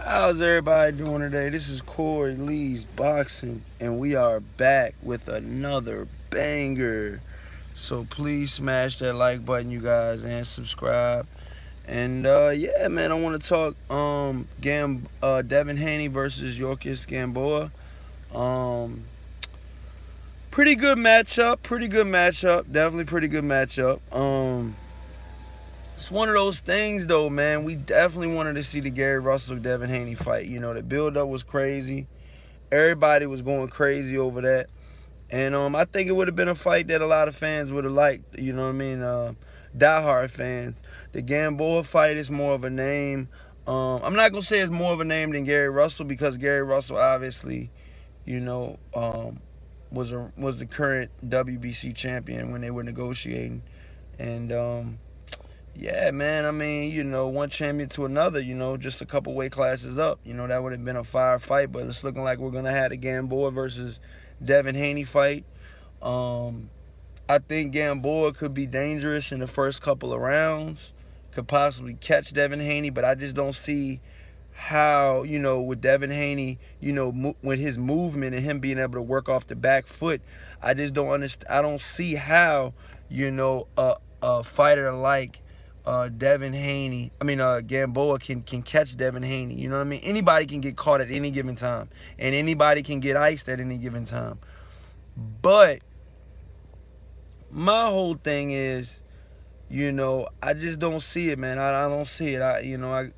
How's everybody doing today? This is Corey Lee's Boxing, and we are back with another banger. So please smash that like button, you guys, and subscribe. And yeah, man, I want to talk Devin Haney versus Yuriorkis Gamboa. Um, Pretty good matchup. Pretty good matchup. Definitely pretty good matchup. It's one of those things, though, man. We definitely wanted to see the Gary Russell-Devin Haney fight. You know, the build-up was crazy. Everybody was going crazy over that. And I think it would have been a fight that a lot of fans would have liked. You know what I mean? Diehard fans. The Gamboa fight is more of a name. I'm not going to say it's more of a name than Gary Russell because Gary Russell obviously, you know, was the current WBC champion when they were negotiating. And yeah, man, I mean, you know, one champion to another, you know, just a couple weight classes up. You know, that would have been a fire fight, but it's looking like we're going to have the Gamboa versus Devin Haney fight. I think Gamboa could be dangerous in the first couple of rounds, could possibly catch Devin Haney, but I just don't see how, you know, with Devin Haney, you know, with his movement and him being able to work off the back foot, I just don't understand. I don't see how, you know, a fighter like Devin Haney, Gamboa can catch Devin Haney. You know what I mean? Anybody can get caught at any given time, and anybody can get iced at any given time. But my whole thing is, you know, I just don't see it, man. I don't see it.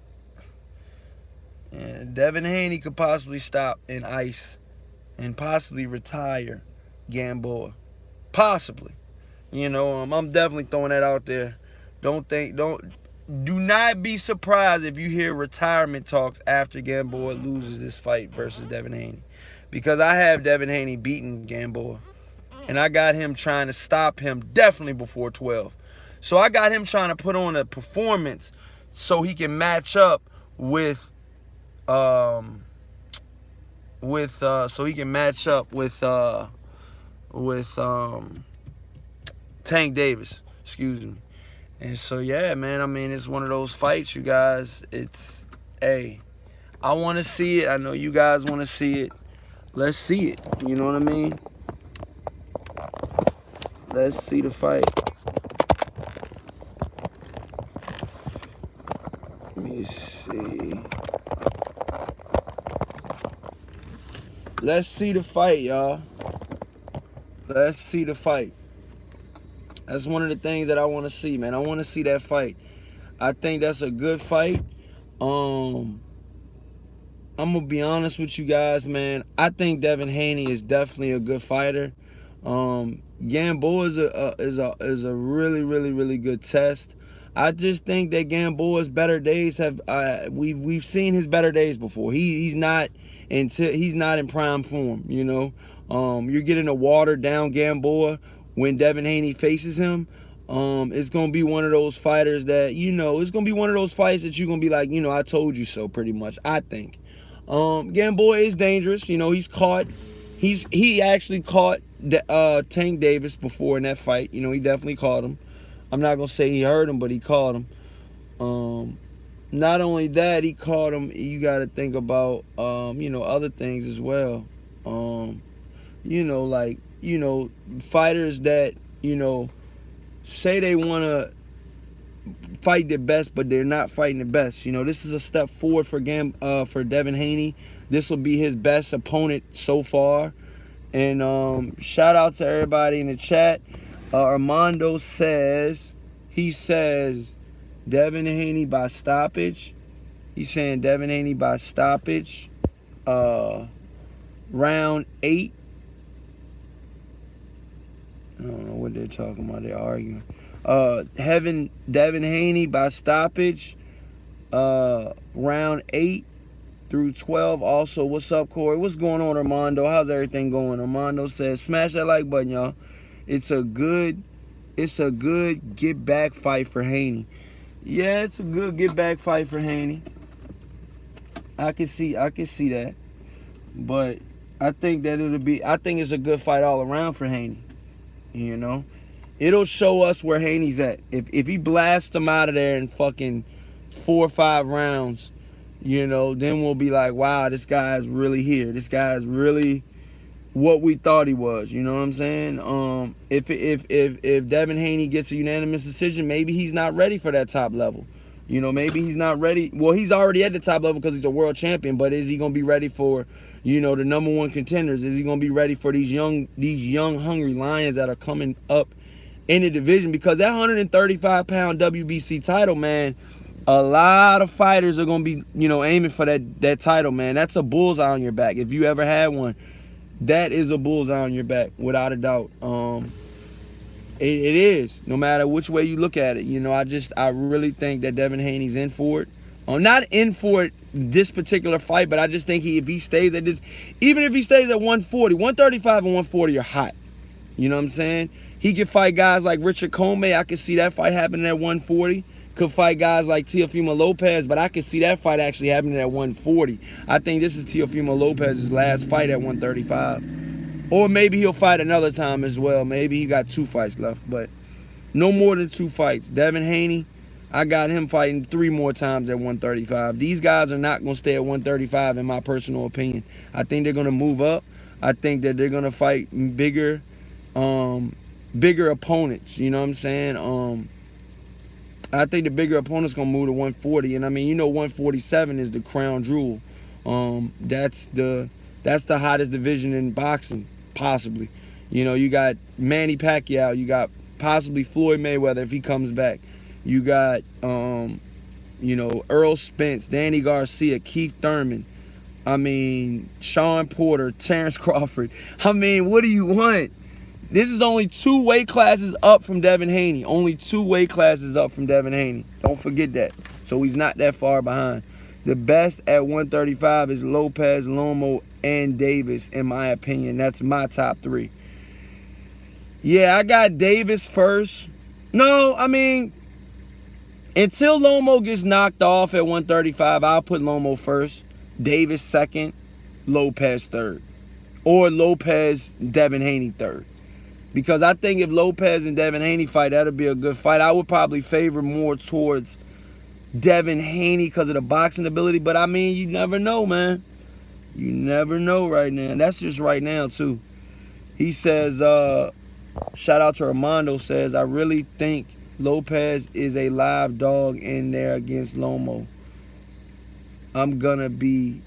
Devin Haney could possibly stop and ice and possibly retire Gamboa. Possibly. You know, I'm definitely throwing that out there. Do not be surprised if you hear retirement talks after Gamboa loses this fight versus Devin Haney. Because I have Devin Haney beating Gamboa. And I got him trying to stop him definitely before 12. So I got him trying to put on a performance so he can match up with Tank Davis, excuse me. And so, yeah, man, I mean, it's one of those fights, you guys. Hey, I want to see it. I know you guys want to see it. Let's see it. You know what I mean? Let's see the fight. Let me see. Let's see the fight, y'all. Let's see the fight. That's one of the things that I want to see, man. I want to see that fight. I think that's a good fight. I'm going to be honest with you guys, man. I think Devin Haney is definitely a good fighter. Gamboa is a really, really, really good test. I just think that Gamboa's better days have we've seen his better days before. He's not in prime form, you know. You're getting a watered down Gamboa when Devin Haney faces him. It's going to be one of those fighters that, you know, it's going to be one of those fights that you're going to be like, you know, I told you so pretty much, I think. Gamboa is dangerous. You know, he actually caught Tank Davis before in that fight. You know, he definitely caught him. I'm not going to say he hurt him, but he caught him. Not only that, he caught him, you got to think about, you know, other things as well. You know, like, you know, fighters that, you know, say they want to fight their best, but they're not fighting the best. You know, this is a step forward for Devin Haney. This will be his best opponent so far. And shout out to everybody in the chat. Armando says, Devin Haney by stoppage. He's saying Devin Haney by stoppage. Round 8. I don't know what they're talking about. They're arguing. Devin Haney by stoppage. Round 8 through 12. Also, what's up, Corey? What's going on, Armando? How's everything going? Armando says, smash that like button, y'all. It's a good get back fight for Haney. Yeah, it's a good get back fight for Haney. I can see that. But I think it's a good fight all around for Haney. You know? It'll show us where Haney's at. If he blasts him out of there in fucking 4 or 5 rounds, you know, then we'll be like, wow, this guy's really here. This guy's really what we thought he was. You know what I'm saying? If Devin Haney gets a unanimous decision, maybe he's not ready for that top level. You know, maybe he's not ready. Well, he's already at the top level because he's a world champion, but is he going to be ready for, you know, the #1 contenders? Is he going to be ready for these young hungry lions that are coming up in the division? Because that 135-pound WBC title, man, a lot of fighters are going to be, you know, aiming for that title, man. That's a bullseye on your back. If you ever had one, that is a bullseye on your back, without a doubt. It is, no matter which way you look at it. You know, I really think that Devin Haney's in for it. Not in for it this particular fight, but I just think if he stays at this, even if he stays at 140, 135 and 140 are hot. You know what I'm saying? He could fight guys like Richard Comey. I could see that fight happening at 140. Could fight guys like Teofimo Lopez, but I could see that fight actually happening at 140. I think this is Teofimo Lopez's last fight at 135. Or maybe he'll fight another time as well. Maybe he got 2 fights left, but no more than 2 fights. Devin Haney, I got him fighting 3 more times at 135. These guys are not going to stay at 135 in my personal opinion. I think they're going to move up. I think that they're going to fight bigger opponents. You know what I'm saying? I think the bigger opponent's going to move to 140. And I mean, you know, 147 is the crown jewel. That's the hottest division in boxing, possibly. You know, you got Manny Pacquiao, you got possibly Floyd Mayweather if he comes back. You got, you know, Earl Spence, Danny Garcia, Keith Thurman. I mean, Sean Porter, Terrence Crawford. I mean, what do you want? This is only 2 weight classes up from Devin Haney. Only 2 weight classes up from Devin Haney. Don't forget that. So he's not that far behind. The best at 135 is Lopez, Lomo, and Davis, in my opinion. That's my top 3. Yeah, I got Davis first. No, I mean, until Lomo gets knocked off at 135, I'll put Lomo first, Davis second, Lopez third. Or Lopez, Devin Haney third. Because I think if Lopez and Devin Haney fight, that'll be a good fight. I would probably favor more towards Devin Haney because of the boxing ability. But, I mean, you never know, man. You never know right now. That's just right now, too. He says, shout out to Armando, says, I really think Lopez is a live dog in there against Lomo. It's gonna be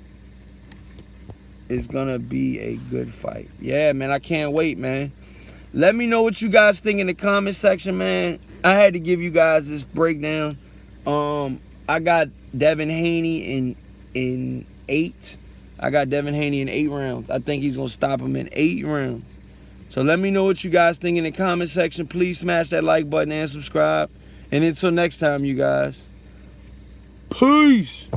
a good fight. Yeah, man, I can't wait, man. Let me know what you guys think in the comment section, man. I had to give you guys this breakdown. I got Devin Haney in 8. I got Devin Haney in 8 rounds. I think he's gonna stop him in 8 rounds. So let me know what you guys think in the comment section. Please smash that like button and subscribe. And until next time, you guys. Peace.